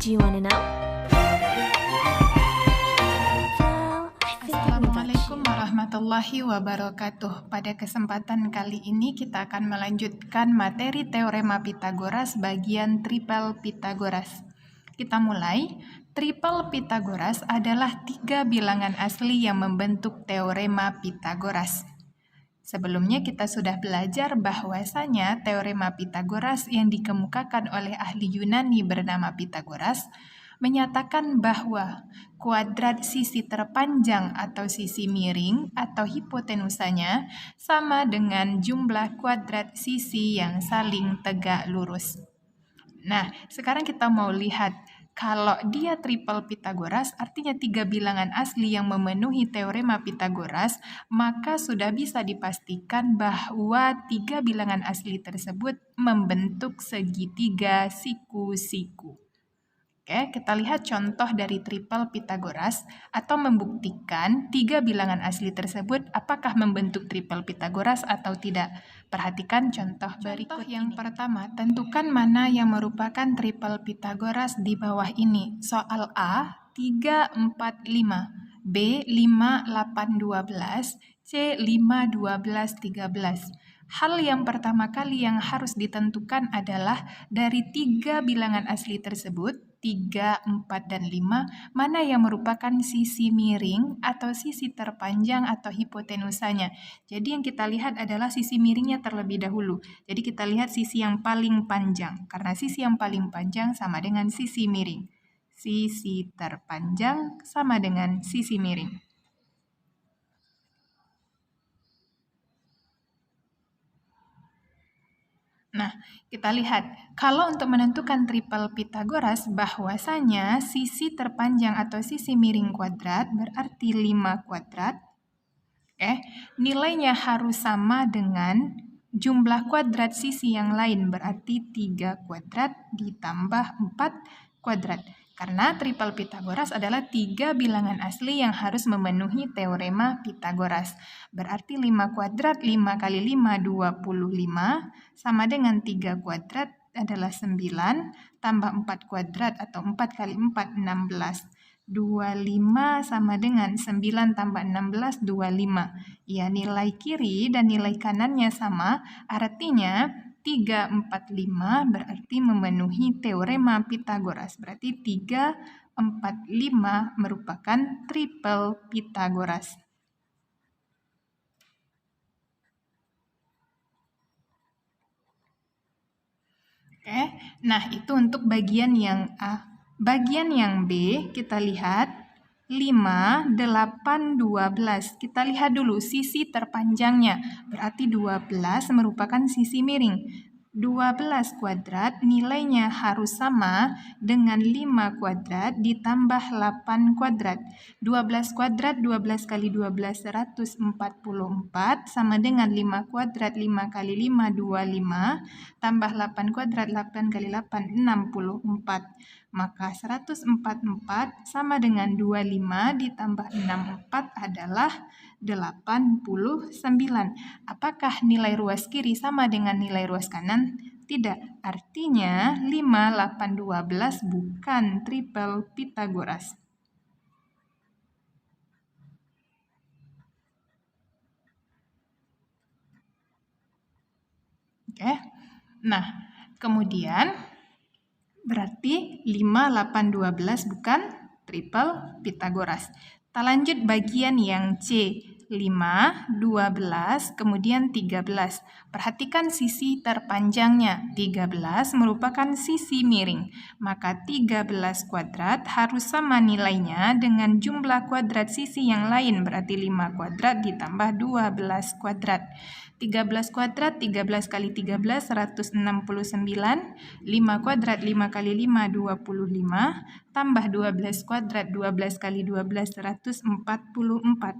Do you want to know? Assalamualaikum warahmatullahi wabarakatuh. Pada kesempatan kali ini kita akan melanjutkan materi teorema Pitagoras bagian triple Pitagoras. Kita mulai. Triple Pitagoras adalah 3 bilangan asli yang membentuk teorema Pitagoras. Sebelumnya kita sudah belajar bahwasanya teorema Pitagoras yang dikemukakan oleh ahli Yunani bernama Pitagoras menyatakan bahwa kuadrat sisi terpanjang atau sisi miring atau hipotenusanya sama dengan jumlah kuadrat sisi yang saling tegak lurus. Nah, sekarang kita mau lihat kalau dia triple Pitagoras, artinya 3 bilangan asli yang memenuhi teorema Pitagoras, maka sudah bisa dipastikan bahwa 3 bilangan asli tersebut membentuk segitiga siku-siku. Oke, kita lihat contoh dari triple Pitagoras atau membuktikan 3 bilangan asli tersebut apakah membentuk triple Pitagoras atau tidak. Perhatikan contoh berikut yang pertama, tentukan mana yang merupakan triple Pitagoras di bawah ini. Soal A, 3, 4, 5. B, 5, 8, 12. C, 5, 12, 13. Hal yang pertama kali yang harus ditentukan adalah dari 3 bilangan asli tersebut, 3, 4, dan 5, mana yang merupakan sisi miring atau sisi terpanjang atau hipotenusanya. Jadi yang kita lihat adalah sisi miringnya terlebih dahulu. Jadi kita lihat sisi yang paling panjang, karena sisi yang paling panjang sama dengan sisi miring. Sisi terpanjang sama dengan sisi miring. Nah, kita lihat, kalau untuk menentukan triple Pitagoras, bahwasanya sisi terpanjang atau sisi miring kuadrat berarti 5 kuadrat. Nilainya harus sama dengan jumlah kuadrat sisi yang lain, berarti 3 kuadrat ditambah 4 kuadrat. Karena triple Pitagoras adalah 3 bilangan asli yang harus memenuhi teorema Pitagoras. Berarti 5 kuadrat, 5 kali 5, 25, sama dengan 3 kuadrat adalah 9, tambah 4 kuadrat atau 4 kali 4, 16. 25 sama dengan 9 tambah 16, 25. Ya, nilai kiri dan nilai kanannya sama, artinya 3, 4, 5 berarti memenuhi teorema Pitagoras. Berarti 3, 4, 5 merupakan triple Pitagoras. Nah itu untuk bagian yang A. Bagian yang B kita lihat 5, 8, 12. Kita lihat dulu sisi terpanjangnya. Berarti 12 merupakan sisi miring. 12 kuadrat nilainya harus sama dengan 5 kuadrat ditambah 8 kuadrat. 12 kuadrat, 12 kali 12, 144 sama dengan 5 kuadrat, 5 kali 5, 25, tambah 8 kuadrat, 8 kali 8, 64. Maka 144 sama dengan 25 ditambah 64 adalah 89. Apakah nilai ruas kiri sama dengan nilai ruas kanan? Tidak. Artinya 5, 8, 12 bukan triple Pitagoras. Nah, kemudian berarti 5, 8, 12 bukan triple Pitagoras. Kita lanjut bagian yang C. 5, 12, kemudian 13. Perhatikan sisi terpanjangnya. 13 merupakan sisi miring. Maka 13 kuadrat harus sama nilainya dengan jumlah kuadrat sisi yang lain. Berarti 5 kuadrat ditambah 12 kuadrat. 13 kuadrat, 13 kali 13, 169. 5 kuadrat, 5 kali 5, 25. Tambah 12 kuadrat, 12 kali 12, 144.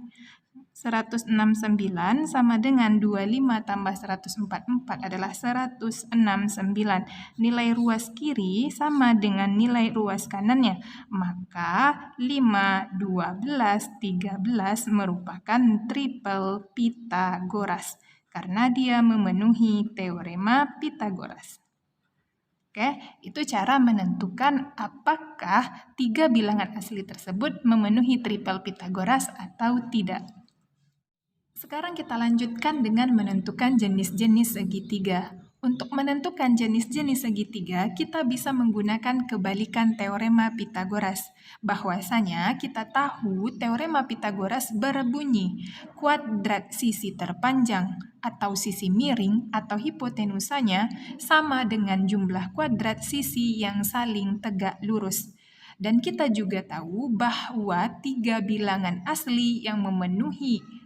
169 sama dengan 25 tambah 144 adalah 169. Nilai ruas kiri sama dengan nilai ruas kanannya. Maka 5, 12, 13 merupakan triple Pitagoras karena dia memenuhi teorema Pitagoras. Oke, itu cara menentukan apakah tiga bilangan asli tersebut memenuhi triple Pitagoras atau tidak. Sekarang kita lanjutkan dengan menentukan jenis-jenis segitiga. Untuk menentukan jenis-jenis segitiga, kita bisa menggunakan kebalikan teorema Pitagoras. Bahwasanya kita tahu teorema Pitagoras berbunyi kuadrat sisi terpanjang atau sisi miring atau hipotenusanya sama dengan jumlah kuadrat sisi yang saling tegak lurus. Dan kita juga tahu bahwa tiga bilangan asli yang memenuhi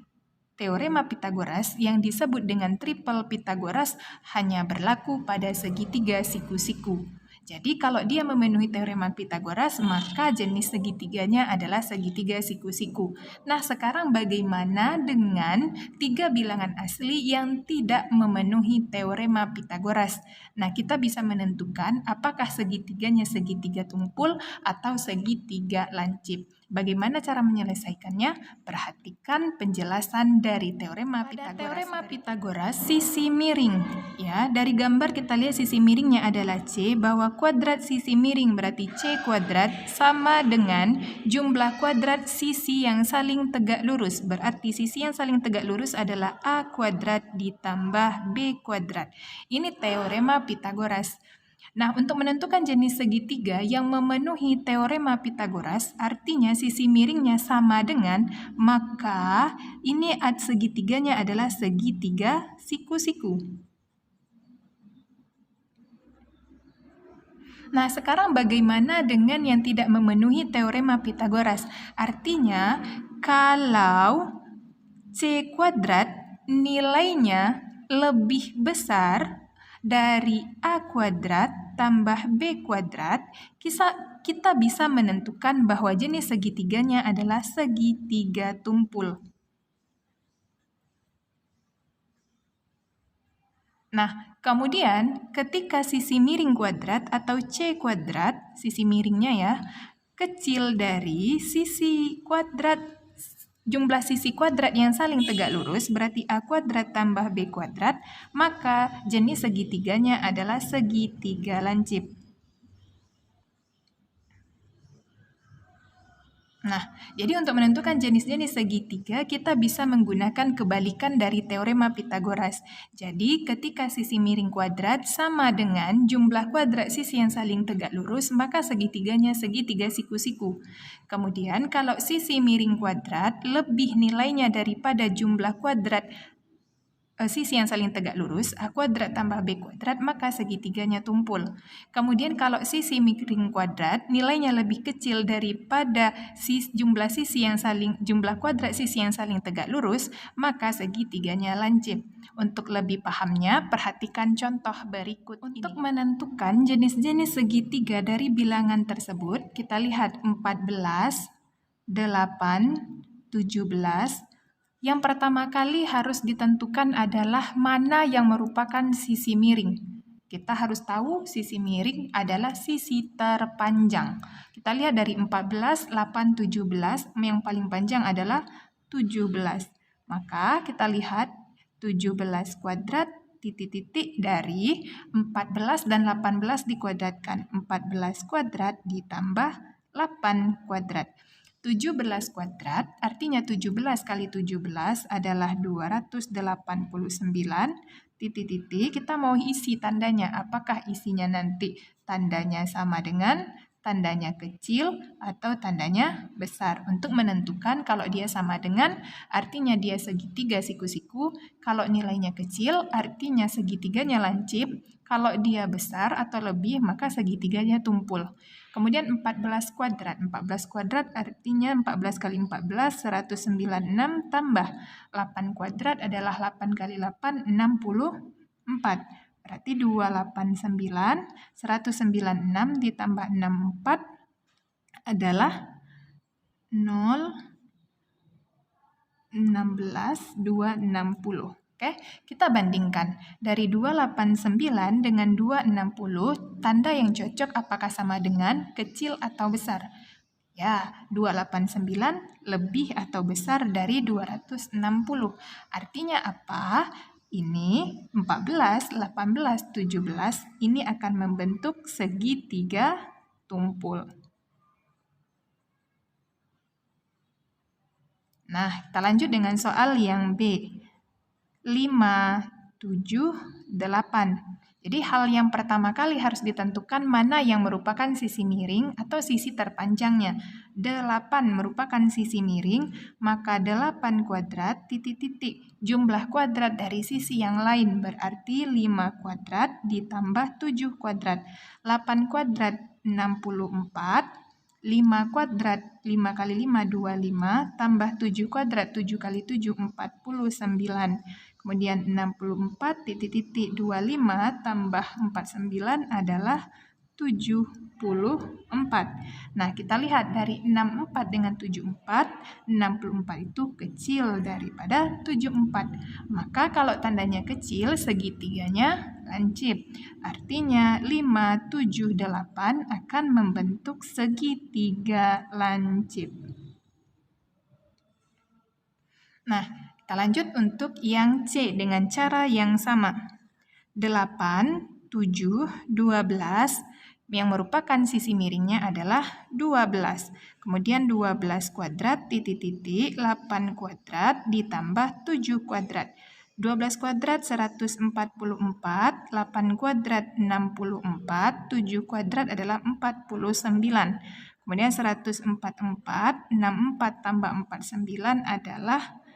teorema Pitagoras yang disebut dengan triple Pitagoras hanya berlaku pada segitiga siku-siku. Jadi kalau dia memenuhi teorema Pitagoras, maka jenis segitiganya adalah segitiga siku-siku. Nah, sekarang bagaimana dengan tiga bilangan asli yang tidak memenuhi teorema Pitagoras? Nah, kita bisa menentukan apakah segitiganya segitiga tumpul atau segitiga lancip. Bagaimana cara menyelesaikannya? Perhatikan penjelasan dari teorema Pitagoras. Pada teorema Pitagoras, sisi miring. Ya, dari gambar kita lihat sisi miringnya adalah C, bahwa kuadrat sisi miring berarti C kuadrat sama dengan jumlah kuadrat sisi yang saling tegak lurus. Berarti sisi yang saling tegak lurus adalah A kuadrat ditambah B kuadrat. Ini teorema Pitagoras. Nah, untuk menentukan jenis segitiga yang memenuhi teorema Pitagoras, artinya sisi miringnya sama dengan, maka ini segitiganya adalah segitiga siku-siku. Nah, sekarang bagaimana dengan yang tidak memenuhi teorema Pitagoras? Artinya, kalau C kuadrat nilainya lebih besar dari A kuadrat tambah B kuadrat, kita bisa menentukan bahwa jenis segitiganya adalah segitiga tumpul. Nah, kemudian ketika sisi miring kuadrat atau C kuadrat, sisi miringnya ya, kecil dari sisi kuadrat, jumlah sisi kuadrat yang saling tegak lurus berarti A kuadrat tambah B kuadrat, maka jenis segitiganya adalah segitiga lancip. Nah, jadi untuk menentukan jenis-jenis segitiga, kita bisa menggunakan kebalikan dari teorema Pitagoras. Jadi, ketika sisi miring kuadrat sama dengan jumlah kuadrat sisi yang saling tegak lurus, maka segitiganya segitiga siku-siku. Kemudian, kalau sisi miring kuadrat lebih nilainya daripada jumlah kuadrat sisi yang saling tegak lurus, A kuadrat tambah B kuadrat, maka segitiganya tumpul. Kemudian kalau sisi miring kuadrat nilainya lebih kecil daripada jumlah kuadrat sisi yang saling tegak lurus, maka segitiganya lancip. Untuk lebih pahamnya, perhatikan contoh berikut ini. Untuk menentukan jenis-jenis segitiga dari bilangan tersebut, kita lihat 14, 8, 17, yang pertama kali harus ditentukan adalah mana yang merupakan sisi miring. Kita harus tahu sisi miring adalah sisi terpanjang. Kita lihat dari 14, 8, 17, yang paling panjang adalah 17. Maka kita lihat 17 kuadrat titik-titik dari 14 dan 18 dikuadratkan. 14 kuadrat ditambah 8 kuadrat. 17 kuadrat, artinya 17 kali 17 adalah 289, titik-titik, kita mau isi tandanya, apakah isinya nanti tandanya sama dengan, tandanya kecil, atau tandanya besar. Untuk menentukan kalau dia sama dengan, artinya dia segitiga siku-siku, kalau nilainya kecil, artinya segitiganya lancip, kalau dia besar atau lebih, maka segitiganya tumpul. Kemudian 14 kuadrat. 14 kuadrat artinya 14 kali 14, 196 tambah 8 kuadrat adalah 8 kali 8, 64. Berarti 289, 196 ditambah 64 adalah 0, 16, 260. Oke, kita bandingkan. Dari 289 dengan 260, tanda yang cocok apakah sama dengan kecil atau besar? Ya, 289 lebih atau besar dari 260. Artinya apa? Ini 14, 18, 17 ini akan membentuk segitiga tumpul. Nah, kita lanjut dengan soal yang B. 5, 7, 8. Jadi hal yang pertama kali harus ditentukan mana yang merupakan sisi miring atau sisi terpanjangnya. 8 merupakan sisi miring, maka 8 kuadrat titik-titik. Jumlah kuadrat dari sisi yang lain berarti 5 kuadrat ditambah 7 kuadrat. 8 kuadrat 64, 5 kuadrat 5 kali 5 25, tambah 7 kuadrat 7 kali 7 49. Kemudian 64 titik-titik 25 tambah 49 adalah 74. Nah, kita lihat dari 64 dengan 74, 64 itu kecil daripada 74. Maka kalau tandanya kecil, segitiganya lancip. Artinya 5, 7, 8 akan membentuk segitiga lancip. Nah, kita lanjut untuk yang C dengan cara yang sama. 8, 7, 12 yang merupakan sisi miringnya adalah 12. Kemudian 12 kuadrat titik-titik 8 kuadrat ditambah 7 kuadrat. 12 kuadrat 144, 8 kuadrat 64, 7 kuadrat adalah 49. Kemudian 144, 64 tambah 49 adalah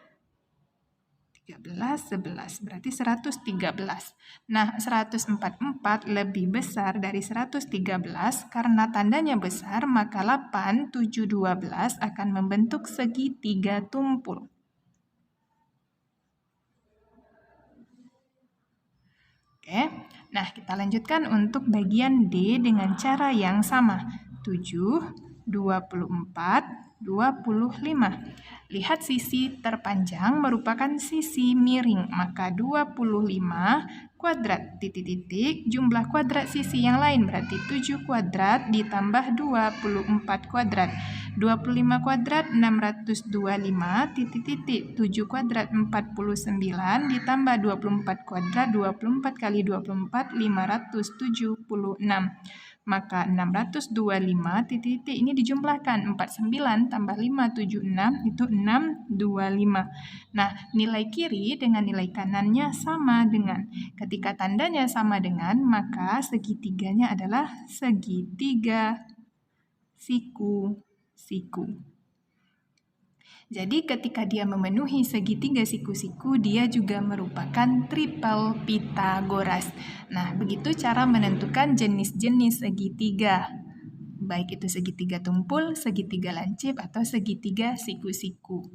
11, berarti 113. Nah, 144 lebih besar dari 113 karena tandanya besar, maka 8, 7, 12 akan membentuk segitiga tumpul. Oke, nah kita lanjutkan untuk bagian D dengan cara yang sama. 7, 24, 25. Lihat sisi terpanjang merupakan sisi miring, maka 25 kuadrat titik-titik jumlah kuadrat sisi yang lain berarti 7 kuadrat ditambah 24 kuadrat. 25 kuadrat 625 titik-titik 7 kuadrat 49 ditambah 24 kuadrat 24 kali 24 576. Maka 625 titik-titik ini dijumlahkan 49 tambah 576 itu 625. Nah, nilai kiri dengan nilai kanannya sama dengan. Ketika tandanya sama dengan, maka segitiganya adalah segitiga siku-siku. Jadi ketika dia memenuhi segitiga siku-siku, dia juga merupakan tripel Pitagoras. Nah, begitu cara menentukan jenis-jenis segitiga. Baik itu segitiga tumpul, segitiga lancip, atau segitiga siku-siku.